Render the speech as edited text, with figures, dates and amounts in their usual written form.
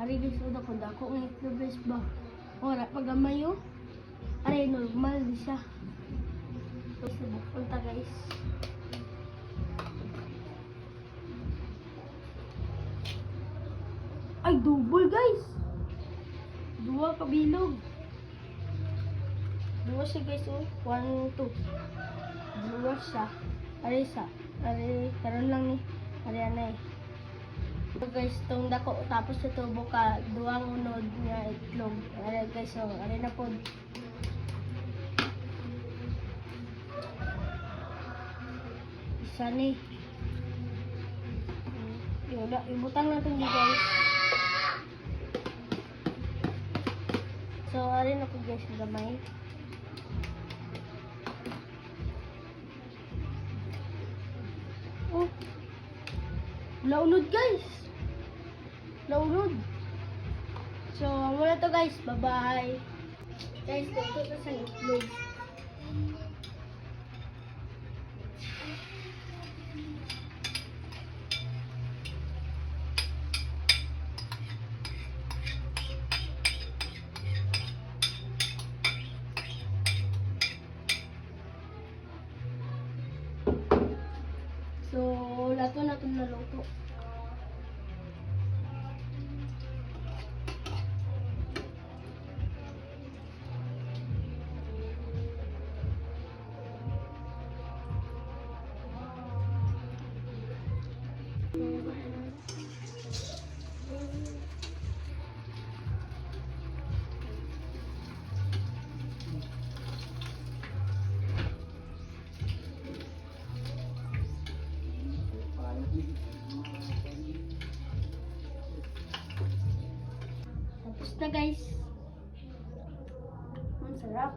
Ari guys, o dako dako ng itlog guys ba? Ora pagamay yo. Ari normal di siya. Guys, punta guys. Ay, double guys. Dua kabilog. Dua siya guys, oh. 1, 2. Dua siya. Ari sa. Ari, karon lang ni. Ari anay. So guys, itong dako. Tapos ito buka. Duang unod nga itlog. Ari guys, oh. Ari na po. Isa ni. Yun, ibutang natin di guys. So, ari na po guys, gamay. Oh. Launod guys. Launod. So, muna to guys. Bye-bye. Guys, dito na sa itlog. So, lato na itong naluto. Tapos na guys. Ang sarap.